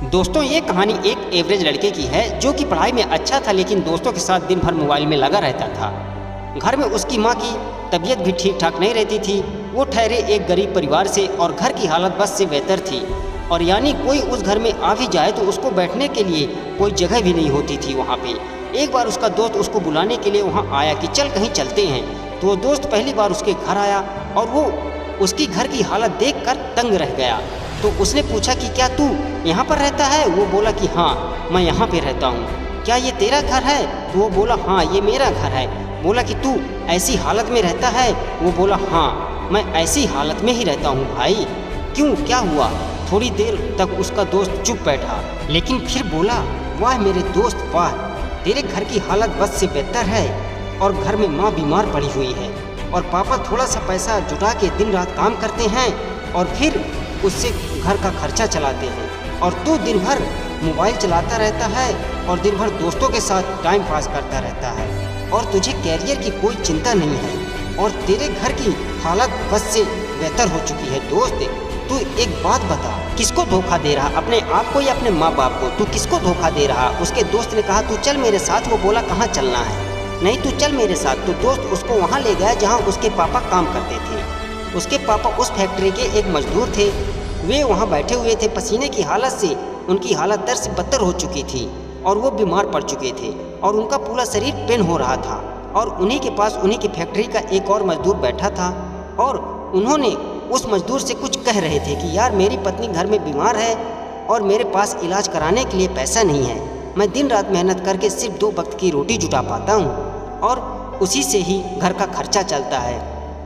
दोस्तों ये कहानी एक एवरेज लड़के की है जो कि पढ़ाई में अच्छा था, लेकिन दोस्तों के साथ दिन भर मोबाइल में लगा रहता था। घर में उसकी माँ की तबीयत भी ठीक ठाक नहीं रहती थी। वो ठहरे एक गरीब परिवार से और घर की हालत बस से बेहतर थी। और यानी कोई उस घर में आ भी जाए तो उसको बैठने के लिए कोई जगह भी नहीं होती थी वहाँ पे। एक बार उसका दोस्त उसको बुलाने के लिए वहाँ आया कि चल कहीं चलते हैं। तो वो दोस्त पहली बार उसके घर आया और वो उसकी घर की हालत देखकर तंग रह गया। तो उसने पूछा कि क्या तू यहाँ पर रहता है? वो बोला कि हाँ मैं यहाँ पे रहता हूँ। क्या ये तेरा घर है? तो वो बोला हाँ ये मेरा घर है। बोला कि तू ऐसी हालत में रहता है? वो बोला हाँ मैं ऐसी हालत में ही रहता हूँ भाई। क्यों, क्या हुआ? थोड़ी देर तक उसका दोस्त चुप बैठा, लेकिन फिर बोला वाह मेरे दोस्त वाह, तेरे घर की हालत बस से बेहतर है। और घर में माँ बीमार पड़ी हुई है और पापा थोड़ा सा पैसा जुटा के दिन रात काम करते हैं और फिर उससे घर का खर्चा चलाते हैं। और तू दिन भर मोबाइल चलाता रहता है और दिन भर दोस्तों के साथ टाइम पास करता रहता है और तुझे कैरियर की कोई चिंता नहीं है और तेरे घर की हालत बस से बेहतर हो चुकी है। दोस्त तू एक बात बता, किसको धोखा दे रहा, अपने आप को या अपने माँ बाप को? तू किसको धोखा दे रहा? उसके दोस्त ने कहा तू चल मेरे साथ। वो बोला कहाँ चलना है? नहीं तू चल मेरे साथ। तो दोस्त उसको वहाँ ले गया जहाँ उसके पापा काम करते थे। उसके पापा उस फैक्ट्री के एक मजदूर थे। वे वहाँ बैठे हुए थे, पसीने की हालत से उनकी हालत दर से बदतर हो चुकी थी और वो बीमार पड़ चुके थे और उनका पूरा शरीर पेन हो रहा था। और उन्हीं के पास उन्हीं की फैक्ट्री का एक और मजदूर बैठा था और उन्होंने उस मजदूर से कुछ कह रहे थे कि यार मेरी पत्नी घर में बीमार है और मेरे पास इलाज कराने के लिए पैसा नहीं है। मैं दिन रात मेहनत करके सिर्फ 2 वक्त की रोटी जुटा पाता हूँ और उसी से ही घर का खर्चा चलता है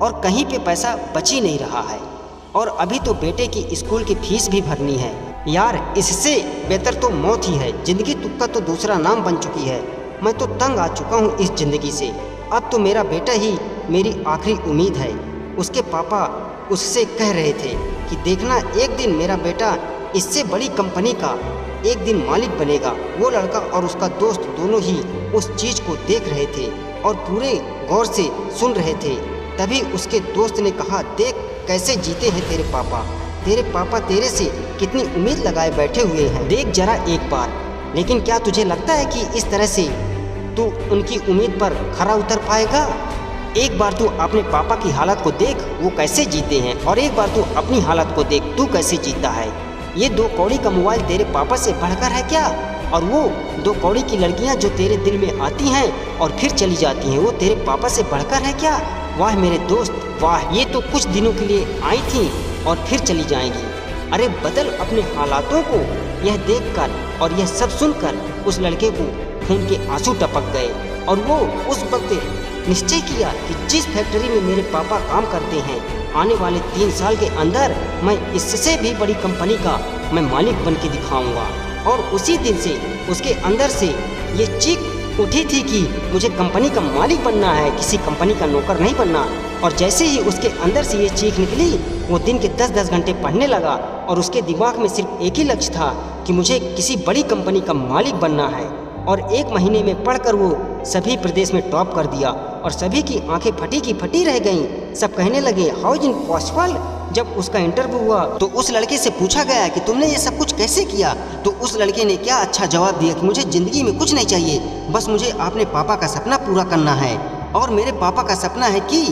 और कहीं पे पैसा बच ही नहीं रहा है। और अभी तो बेटे की स्कूल की फीस भी भरनी है। यार इससे बेहतर तो मौत ही है। जिंदगी तुक्का तो दूसरा नाम बन चुकी है। मैं तो तंग आ चुका हूँ इस ज़िंदगी से। अब तो मेरा बेटा ही मेरी आखिरी उम्मीद है। उसके पापा उससे कह रहे थे कि देखना एक दिन मेरा बेटा इससे बड़ी कंपनी का एक दिन मालिक बनेगा। वो लड़का और उसका दोस्त दोनों ही उस चीज़ को देख रहे थे और पूरे गौर से सुन रहे थे। तभी उसके दोस्त ने कहा देख कैसे जीते हैं तेरे पापा तेरे से कितनी उम्मीद लगाए बैठे हुए हैं, देख जरा एक बार। लेकिन क्या तुझे लगता है कि इस तरह से तू उनकी उम्मीद पर खरा उतर पाएगा? एक बार तू अपने पापा की हालत को देख, वो कैसे जीते हैं, और एक बार तू अपनी हालत को देख, तू कैसे जीता है। ये 2 कौड़ी का मोबाइल तेरे पापा से बढ़कर है क्या? और वो 2 कौड़ी की लड़कियां जो तेरे दिल में आती हैं और फिर चली जाती हैं, वो तेरे पापा से बढ़कर है क्या? वाह मेरे दोस्त वाह, ये तो कुछ दिनों के लिए आई थी और फिर चली जाएंगी। अरे बदल अपने हालातों को। यह देखकर और यह सब सुनकर उस लड़के को खून के आंसू टपक गए और वो उस वक्त निश्चय किया कि जिस फैक्ट्री में मेरे पापा काम करते हैं, आने वाले 3 साल के अंदर मैं इससे भी बड़ी कंपनी का मैं मालिक बन के दिखाऊंगा। और उसी दिन से उसके अंदर से ये चीख उठी थी कि मुझे कंपनी का मालिक बनना है, किसी कंपनी का नौकर नहीं बनना। और जैसे ही उसके अंदर से ये चीख निकली, वो दिन के 10-10 घंटे पढ़ने लगा और उसके दिमाग में सिर्फ एक ही लक्ष्य था कि मुझे किसी बड़ी कंपनी का मालिक बनना है। और 1 महीने में पढ़कर वो सभी प्रदेश में टॉप कर दिया और सभी की आंखें फटी की फटी रह गईं। सब कहने लगे हाउ इज इट पॉसिबल। जब उसका इंटरव्यू हुआ तो उस लड़के से पूछा गया कि तुमने ये सब कुछ कैसे किया? तो उस लड़के ने क्या अच्छा जवाब दिया कि मुझे ज़िंदगी में कुछ नहीं चाहिए, बस मुझे अपने पापा का सपना पूरा करना है। और मेरे पापा का सपना है कि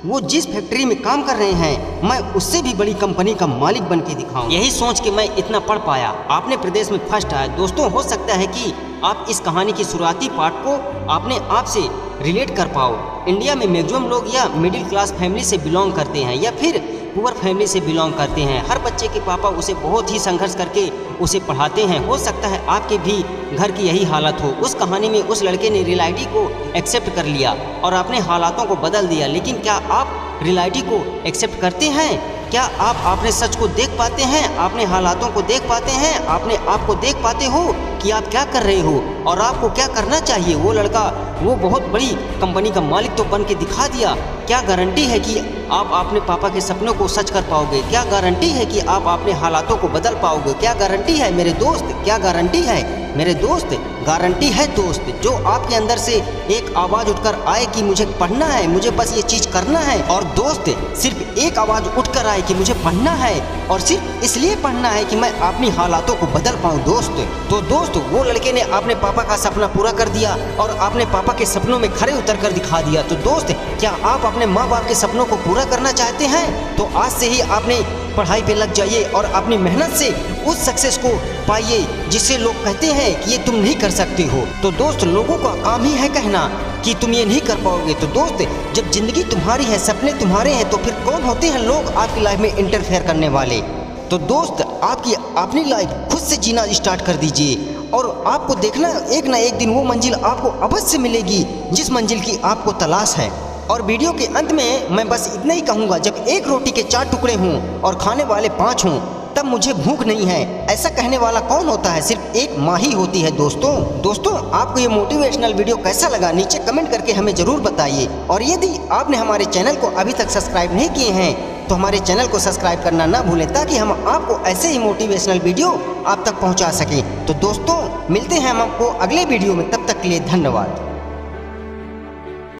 वो जिस फैक्ट्री में काम कर रहे हैं मैं उससे भी बड़ी कंपनी का मालिक बन के दिखाऊं। यही सोच के मैं इतना पढ़ पाया, अपने प्रदेश में फर्स्ट आया। दोस्तों हो सकता है कि आप इस कहानी की शुरुआती पार्ट को अपने आप से रिलेट कर पाओ। इंडिया में मैक्सिमम लोग या मिडिल क्लास फैमिली से बिलोंग करते हैं या फिर पुअर फैमिली से बिलोंग करते हैं। हर बच्चे के पापा उसे बहुत ही संघर्ष करके उसे पढ़ाते हैं। हो सकता है आपके भी घर की यही हालत हो। उस कहानी में उस लड़के ने रियलिटी को एक्सेप्ट कर लिया और अपने हालातों को बदल दिया। लेकिन क्या आप रियलिटी को एक्सेप्ट करते हैं? क्या आप अपने सच को देख पाते हैं, अपने हालातों को देख पाते हैं, अपने आप को देख पाते हो कि आप क्या कर रहे हो और आपको क्या करना चाहिए? वो लड़का वो बहुत बड़ी कंपनी का मालिक तो बन के दिखा दिया, क्या गारंटी है कि आप अपने पापा के सपनों को सच कर पाओगे? क्या गारंटी है कि आप अपने हालातों को बदल पाओगे? क्या गारंटी है मेरे दोस्त? क्या गारंटी है मेरे दोस्त? गारंटी है दोस्त, जो आपके अंदर से एक आवाज़ उठकर आए कि मुझे पढ़ना है, मुझे बस ये चीज़ करना है। और दोस्त, सिर्फ एक आवाज़ उठकर आए कि मुझे पढ़ना है और सिर्फ इसलिए पढ़ना है कि मैं अपनी हालातों को बदल पाऊँ दोस्त। तो दोस्त, वो लड़के ने अपने पापा का सपना पूरा कर दिया और अपने पापा के सपनों में खड़े उतर कर दिखा दिया। तो दोस्त, क्या आप अपने माँ बाप के सपनों को पूरा करना चाहते हैं? तो आज से ही आपने पढ़ाई पे लग जाइए और अपनी मेहनत से उस सक्सेस को पाइए जिसे लोग कहते हैं कि ये तुम नहीं कर सकते हो। तो दोस्त, लोगों का काम ही है कहना कि तुम ये नहीं कर पाओगे। तो दोस्त, जब जिंदगी तुम्हारी है, सपने तुम्हारे हैं, तो फिर कौन होते हैं लोग आपकी लाइफ में इंटरफेयर करने वाले? तो दोस्त, आपकी अपनी लाइफ खुद से जीना स्टार्ट कर दीजिए और आपको देखना एक ना एक दिन वो मंजिल आपको अवश्य मिलेगी जिस मंजिल की आपको तलाश है। और वीडियो के अंत में मैं बस इतना ही कहूँगा, जब एक रोटी के 4 टुकड़े हों और खाने वाले 5 हों तब मुझे भूख नहीं है, ऐसा कहने वाला कौन होता है? सिर्फ एक माँ ही होती है दोस्तों, आपको ये मोटिवेशनल वीडियो कैसा लगा नीचे कमेंट करके हमें ज़रूर बताइए। और यदि आपने हमारे चैनल को अभी तक सब्सक्राइब नहीं किए हैं तो हमारे चैनल को सब्सक्राइब करना ना भूलें, ताकि हम आपको ऐसे ही मोटिवेशनल वीडियो आप तक पहुँचा सकें। तो दोस्तों, मिलते हैं हम आपको अगले वीडियो में, तब तक के लिए धन्यवाद।